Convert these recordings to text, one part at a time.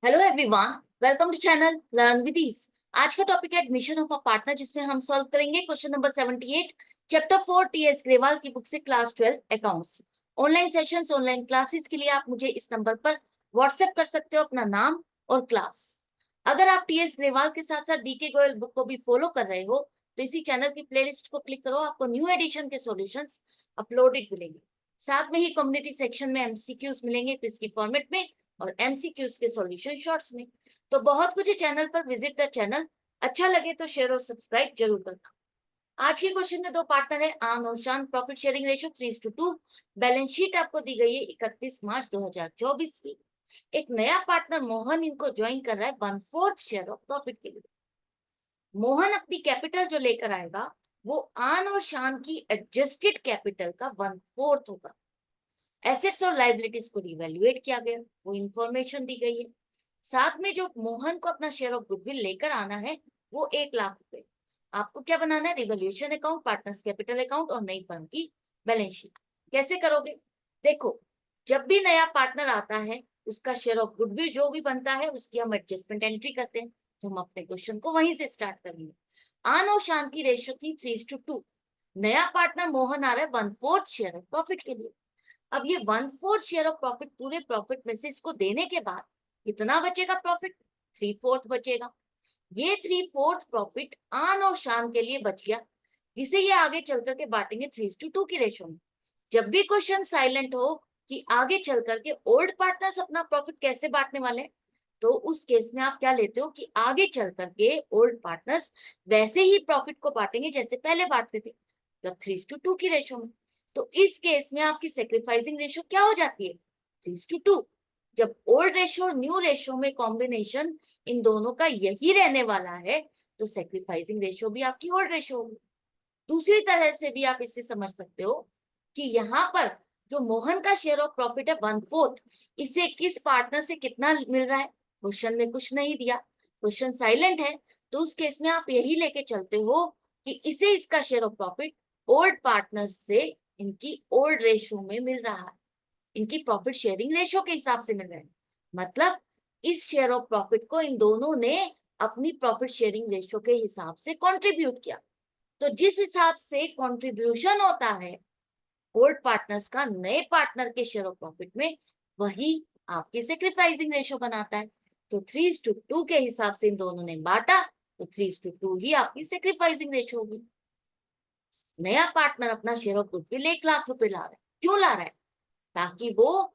Hello everyone, welcome to channel learn with ease. आज का topic है एडमिशन ऑफ अ पार्टनर, जिसमें हम सॉल्व करेंगे question number 78, chapter 4 TS Grewal की बुक से class 12 accounts. Online sessions, online classes के लिए आप मुझे इस नंबर पर व्हाट्सएप कर सकते हो अपना नाम और क्लास। अगर आप टीएस ग्रेवाल के साथ साथ डीके गोयल बुक को भी फॉलो कर रहे हो तो इसी चैनल की प्लेलिस्ट को क्लिक करो, आपको न्यू एडिशन के सॉल्यूशंस अपलोडेड मिलेंगे। साथ में ही कम्युनिटी सेक्शन में एमसीक्यूज मिलेंगे क्विज की फॉर्मेट में और एमसीक्यूज के सॉल्यूशन शॉर्ट्स में। तो बहुत कुछ है चैनल पर, विजिट द चैनल। अच्छा लगे तो शेयर और सब्सक्राइब जरूर करना। आज के क्वेश्चन में दो पार्टनर है, आन और शान। Profit sharing ratio 3:2। Balance sheet आपको दी गई है 31 मार्च 2024 की। एक नया पार्टनर मोहन इनको ज्वाइन कर रहा है 1/4 शेयर ऑफ प्रॉफिट के लिए। मोहन अपनी कैपिटल जो लेकर आएगा वो आन और शान की एडजस्टेड कैपिटल का 1/4 होगा। एसेट्स और लाइबिलिटीज को रिवैल्यूएट किया गया, वो इंफॉर्मेशन दी गई है। साथ में जो मोहन को अपना शेयर ऑफ गुडविल लेकर आना है वो 1 लाख रुपए। आपको क्या बनाना है? Revaluation account, partners capital account और नई फर्म की बैलेंस शीट। कैसे करोगे? देखो, जब भी नया पार्टनर आता है उसका शेयर ऑफ गुडविल जो भी बनता है उसकी हम एडजस्टमेंट एंट्री करते हैं। तो हम अपने क्वेश्चन को वहीं से स्टार्ट करेंगे। आन और शान की रेशियो थी 3:2। नया पार्टनर मोहन आ रहा है 1/4 शेयर ऑफ प्रॉफिट के लिए। अब ये 1/4 शेयर ऑफ प्रॉफिट, पूरे प्रॉफिट में से इसको देने के बाद कितना बचेगा? प्रॉफिट 3/4 बचेगा। ये 3/4 प्रॉफिट आन और शान के लिए बच गया, जिसे ये आगे चल करके बांटेंगे 3:2 की रेशो में। जब भी क्वेश्चन साइलेंट हो कि आगे चल करके ओल्ड पार्टनर्स अपना प्रॉफिट कैसे बांटने वाले हैं, तो उस केस में आप क्या लेते हो कि आगे चल करके ओल्ड पार्टनर्स वैसे ही प्रॉफिट को बांटेंगे जैसे पहले बांटते थे, मतलब 3:2 की रेशो में। तो इस केस में आपकी सेक्रीफाइसिंग रेशो क्या हो जाती है? 3:2। जब ओल्ड रेशो और न्यू रेशो में कॉम्बिनेशन इन दोनों का यही रहने वाला है तो सेक्रीफाइसिंग रेशो भी आपकी ओल्ड रेशो होगी। दूसरी तरह से भी आप इससे समझ सकते हो कि यहाँ पर जो मोहन का शेयर ऑफ प्रॉफिट है 1/4, इसे किस पार्टनर से कितना मिल रहा है? क्वेश्चन में कुछ नहीं दिया, क्वेश्चन साइलेंट है। तो उस केस में आप यही लेके चलते हो कि इसे इसका share of profit old partner से इनकी ओल्ड रेशो में मिल रहा है, इनकी प्रॉफिट शेयरिंग रेशो के हिसाब से मिल रहा है। मतलब इस शेयर ऑफ प्रॉफिट को इन दोनों ने अपनी प्रॉफिट शेयरिंग रेशो के हिसाब से कंट्रीब्यूट किया। तो जिस हिसाब से कंट्रीब्यूशन होता है ओल्ड पार्टनर्स का नए पार्टनर के शेयर ऑफ प्रॉफिट में, वही आपकी सेक्रीफाइसिंग रेशो बनाता है। तो 3:2 के हिसाब से इन दोनों ने बांटा, तो 3:2 ही आपकी सेक्रीफाइसिंग रेशो होगी। नया पार्टनर अपना शेयर ऑफ गुडविल 1 लाख रुपए ला रहा है। क्यों ला रहा है? ताकि वो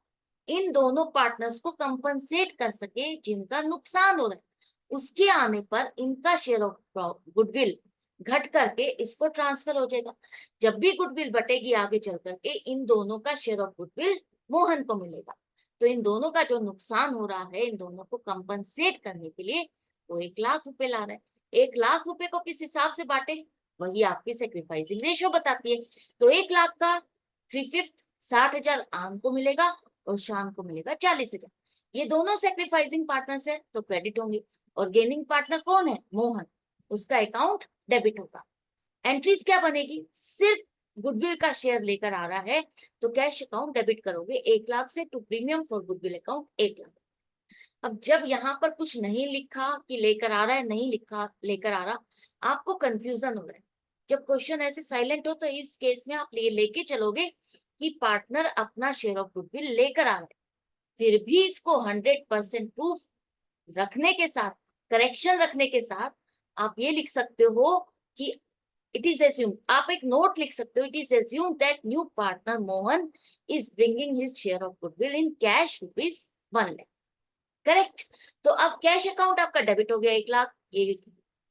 इन दोनों पार्टनर्स को कंपनसेट कर सके जिनका नुकसान हो रहा है। उसके आने पर इनका शेयर ऑफ गुडविल घट करके इसको ट्रांसफर हो जाएगा। जब भी गुडविल बटेगी आगे चल करके इन दोनों का शेयर ऑफ गुडविल मोहन को मिलेगा। तो इन दोनों का जो नुकसान हो रहा है इन दोनों को कंपनसेट करने के लिए वो 1 लाख रुपए ला रहा है। 1 लाख रुपए को किस हिसाब से बांटे, वही आपकी सेक्रीफाइसिंग रेशियो बताती है। तो 1 लाख का 3/5 60,000 आम को मिलेगा और शाम को मिलेगा 40,000। ये दोनों सेक्रीफाइसिंग पार्टनर्स है तो क्रेडिट होंगे। और गेनिंग पार्टनर कौन है? मोहन। उसका अकाउंट डेबिट होगा। एंट्रीज क्या बनेगी? सिर्फ गुडविल का शेयर लेकर आ रहा है तो कैश अकाउंट डेबिट करोगे 1 लाख से, to premium for goodwill account 1 lakh. अब जब यहाँ पर कुछ नहीं लिखा कि लेकर आ रहा है, नहीं लिखा लेकर आ रहा, आपको कंफ्यूजन हो रहा है। जब क्वेश्चन ऐसे साइलेंट हो तो इस केस में आप लेके चलोगे कि पार्टनर अपना शेयर ऑफ गुडविल लेकर आ रहा है। फिर भी इसको 100% प्रूफ रखने के साथ, करेक्शन रखने के साथ, आप ये लिख सकते हो कि इट इज एज्यूम, आप एक नोट लिख सकते हो, it is assume that new partner Mohan is bringing his share of goodwill in cash ₹1 lakh. Correct. तो अब कैश अकाउंट आपका डेबिट हो गया 1 लाख। ये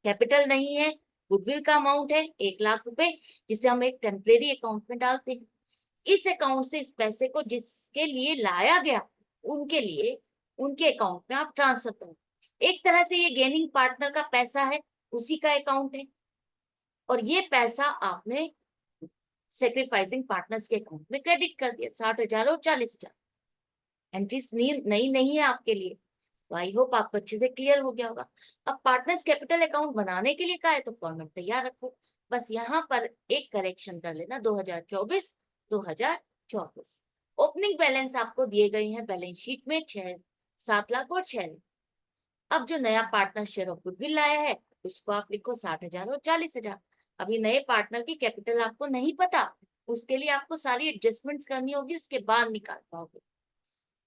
कैपिटल नहीं है, गुडविल का अमाउंट है 1 लाख रुपए, जिसे हम एक टेम्परेरी अकाउंट में डालते हैं। इस अकाउंट से इस पैसे को जिसके लिए लाया गया उनके लिए, उनके अकाउंट में आप ट्रांसफर करो। एक तरह से ये गेनिंग पार्टनर का पैसा है, उसी का अकाउंट है। और ये पैसा आपने सेक्रीफाइसिंग पार्टनर्स के अकाउंट में क्रेडिट कर दिया, 60,000 और 40,000। एंट्रीज नई नहीं है आपके लिए। तो आई होप आपको अच्छे से क्लियर हो गया होगा। अब पार्टनर्स कैपिटल अकाउंट बनाने के लिए कहा है तो फॉर्मेट तैयार रखो। बस यहाँ पर एक करेक्शन कर लेना, 2024 2024। ओपनिंग बैलेंस आपको दिए गए हैं बैलेंस शीट में 7 लाख और 6 लाख। अब जो नया पार्टनर शेयर ऑफ गुडविल लाया है उसको आप लिखो 60,000 और 40,000। अभी नए पार्टनर की कैपिटल आपको नहीं पता, उसके लिए आपको सारी एडजस्टमेंट्स करनी होगी, उसके बाद निकाल पाओगे।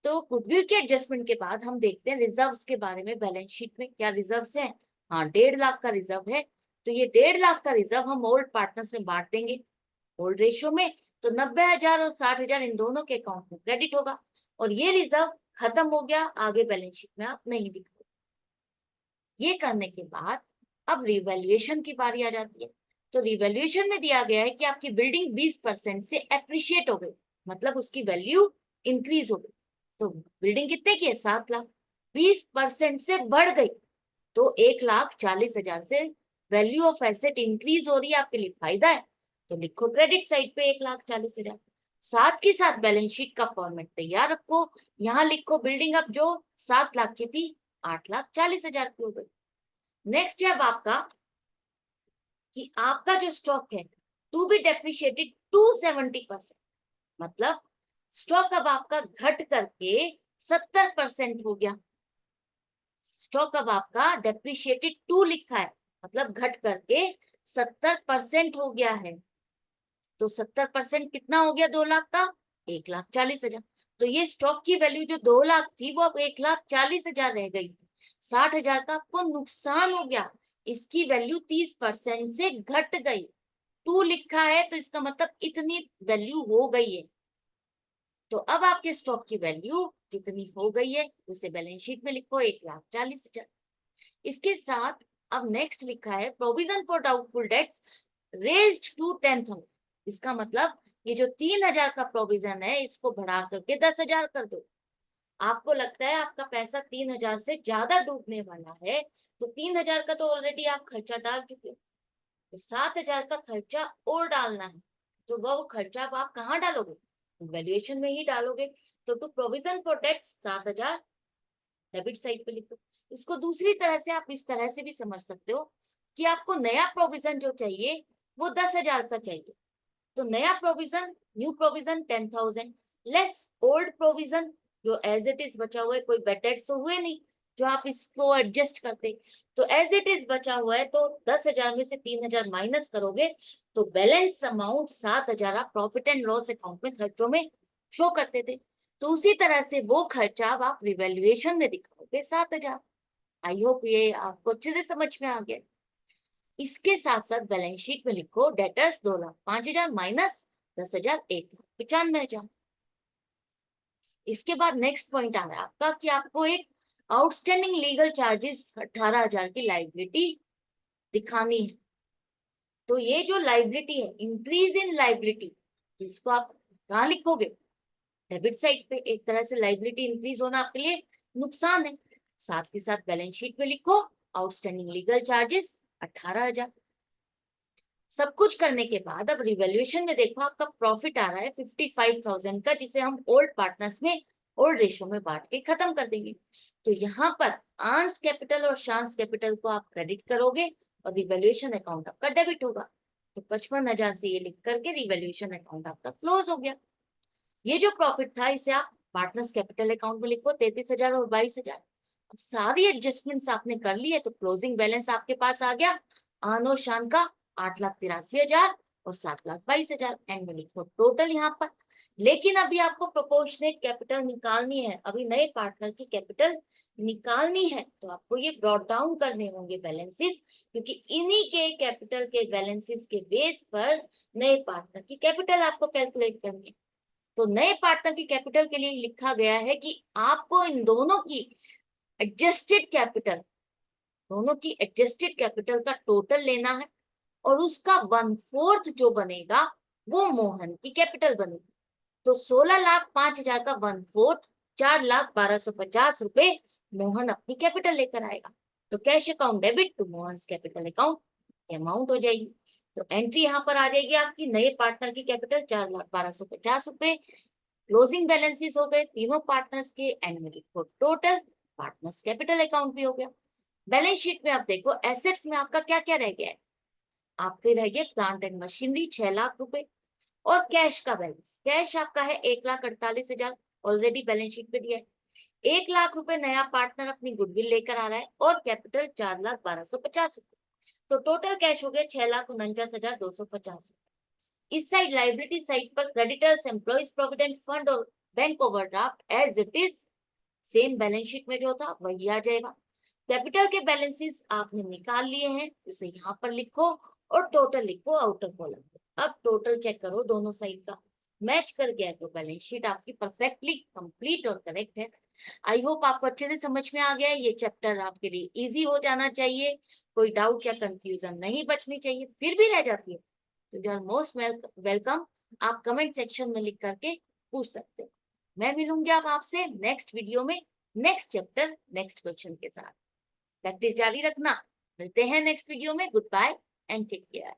तो गुडविल के एडजस्टमेंट के बाद हम देखते हैं रिजर्व्स के बारे में। बैलेंस शीट में क्या रिजर्व्स हैं? हाँ, 1.5 लाख का रिजर्व है। तो ये 1.5 लाख का रिजर्व हम ओल्ड पार्टनर्स में बांट देंगे ओल्ड रेशियो में। तो 90,000 और 60,000 इन दोनों के अकाउंट में क्रेडिट होगा और ये रिजर्व खत्म हो गया, आगे बैलेंस शीट में आप नहीं दिखाओगे। ये करने के बाद अब रिवैल्यूएशन की बारी आ जाती है। तो रिवैल्यूएशन में दिया गया है कि आपकी बिल्डिंग 20% से एप्रिशिएट हो गई, मतलब उसकी वैल्यू इंक्रीज हो गई। तो बिल्डिंग कितने की है? 7 लाख। 20% से बढ़ गई तो 1,40,000 से वैल्यू ऑफ एसेट इंक्रीज हो रही है, आपके लिए फायदा है। तो लिखो क्रेडिट साइड पे 1,40,000। साथ के साथ बैलेंस शीट का फॉर्मेट तैयार रखो। यहाँ लिखो बिल्डिंग अब जो 7 लाख की थी 8,40,000 की हो गई। नेक्स्ट है अब आपका कि आपका जो स्टॉक है टू बी डेप्रिशिएटेड टू 70%, मतलब स्टॉक अब आपका घट करके 70% हो गया। स्टॉक अब आपका डेप्रिशिएटेड टू लिखा है, मतलब घट करके 70% हो गया है। तो 70% कितना हो गया 2 लाख का? 1,40,000। तो ये स्टॉक की वैल्यू जो 2 लाख थी वो अब 1,40,000 रह गई। 60,000 का आपको नुकसान हो गया, इसकी वैल्यू 30% से घट गई। टू लिखा है तो इसका मतलब इतनी वैल्यू हो गई है। तो अब आपके स्टॉक की वैल्यू कितनी हो गई है उसे बैलेंस शीट में लिखो 1,40,000। इसके साथ अब नेक्स्ट लिखा है provision for doubtful debts raised to 10,000। इसका मतलब ये जो 3,000 का प्रोविजन है इसको बढ़ा करके 10,000 कर दो। आपको लगता है आपका पैसा 3,000 से ज्यादा डूबने वाला है, तो 3,000 का तो ऑलरेडी आप खर्चा डाल चुके हो, तो 7,000 का खर्चा और डालना है। तो वो खर्चा अब आप कहाँ डालोगे? वैल्यूएशन में ही डालोगे। तो to provision for debts 7,000 debit side पे लिखो। इसको दूसरी तरह से आप इस तरह से भी समझ सकते हो कि आपको नया प्रोविजन जो चाहिए वो 10,000 का चाहिए। तो नया provision, new provision 10,000 less old provision जो एज इट इज बचा हुआ है, कोई बेड डेट्स तो हुए नहीं जो आप इसको एडजस्ट करते, तो एज इट इज बचा हुआ है। तो 10,000 में से 3,000 माइनस करोगे तो बैलेंस अमाउंट 7,000 आप प्रॉफिट एंड लॉस अकाउंट में खर्चों में शो करते थे। तो उसी तरह से वो खर्चा अब आप रिवैल्यूएशन में दिखाओगे 7,000। आई होप ये आपको अच्छे से समझ में आ गया। इसके साथ साथ बैलेंस शीट में लिखो डेटर्स 2,05,000 माइनस 10,000 1,95,000। इसके बाद नेक्स्ट पॉइंट आ रहा है आपका कि आपको एक आउटस्टैंडिंग लीगल चार्जेस 18,000 की लाइबिलिटी दिखानी है। तो ये जो लाइबिलिटी है इंक्रीज इन लाइबिलिटी, इसको आप कहाँ लिखोगे? डेबिट साइड पे। एक तरह से लाइबिलिटी इंक्रीज होना आपके लिए नुकसान है। साथ के साथ बैलेंस शीट में लिखो आउटस्टैंडिंग लीगल चार्जेस 18,000। सब कुछ करने के बाद अब रिवैल्यूएशन में देखो आपका प्रॉफिट आ रहा है 55,000 का, जिसे हम ओल्ड पार्टनर्स में ओल्ड रेशो में बांट के खत्म कर देंगे। तो यहाँ पर आंस कैपिटल और शांस कैपिटल को आप क्रेडिट करोगे और रिवैल्यूएशन अकाउंट आपका डेबिट होगा। तो 55,000 से ये लिख करके रिवैल्यूएशन अकाउंट आपका क्लोज हो गया। ये जो प्रॉफिट था इसे आप पार्टनर्स कैपिटल अकाउंट में लिखो 33,000 और 22,000। अब सारी एडजस्टमेंट्स आपने कर ली है तो क्लोजिंग बैलेंस आपके पास आ गया आन और शान का 8,83,000 और 7,22,000 एंड में लिखो टोटल यहाँ पर। लेकिन अभी आपको प्रोपोर्शनेट कैपिटल निकालनी है, अभी नए पार्टनर की कैपिटल निकालनी है, तो आपको ये ब्रॉट डाउन करने होंगे बैलेंसेस, क्योंकि इन्हीं के कैपिटल के बैलेंसेस के बेस पर नए पार्टनर की कैपिटल आपको कैलकुलेट करनी है। तो नए पार्टनर की कैपिटल के लिए लिखा गया है कि आपको इन दोनों की एडजस्टेड कैपिटल, दोनों की एडजस्टेड कैपिटल का टोटल लेना है और उसका 1/4 जो बनेगा वो मोहन की कैपिटल बनेगी। तो 16,05,000 का 1/4 4,12,50 रुपए मोहन अपनी कैपिटल लेकर आएगा। तो cash account debit to Mohan capital account amount हो जाएगी। तो एंट्री यहाँ पर आ जाएगी आपकी नए पार्टनर की कैपिटल 4,12,50 रुपए। क्लोजिंग बैलेंसेस हो गए तीनों पार्टनर्स के, एंड में लिखो टोटल पार्टनर्स कैपिटल अकाउंट भी हो गया। बैलेंस शीट में आप देखो एसेट्स में आपका क्या क्या रह गया है। आपके रह गए प्लांट एंड मशीनरी 6 लाख रुपए और कैश का बैलेंस, कैश आपका है 1,48,000 ऑलरेडी बैलेंस शीट पे दिया है। ₹1,00,000 नया पार्टनर अपनी गुडविल लेकर आ रहा है और कैपिटल 4,12,50 रुपए। तो टोटल कैश हो गए 6,49,250। इस साइड लाइबिलिटी साइड पर क्रेडिटर्स, एम्प्लॉइज प्रोविडेंट फंड और bank overdraft as it is same balance sheet में जो था वही आ जाएगा। कैपिटल के बैलेंसेस आपने निकाल लिए हैं, उसे यहाँ पर लिखो और टोटल लिखो आउटर कॉलम पे। अब टोटल चेक करो दोनों साइड का, मैच कर गया तो बैलेंस शीट आपकी परफेक्टली कंप्लीट और करेक्ट है। आई होप आपको अच्छे से समझ में आ गया है। ये चैप्टर आपके लिए इजी हो जाना चाहिए, कोई डाउट या कंफ्यूजन नहीं बचनी चाहिए। फिर भी रह जाती है तो यू आर मोस्ट वेलकम, आप कमेंट सेक्शन में लिख करके पूछ सकते हो। मैं मिलूंगी आप आपसे नेक्स्ट वीडियो में, नेक्स्ट चैप्टर नेक्स्ट क्वेश्चन के साथ। प्रैक्टिस जारी रखना। मिलते हैं नेक्स्ट वीडियो में। Good bye and take care.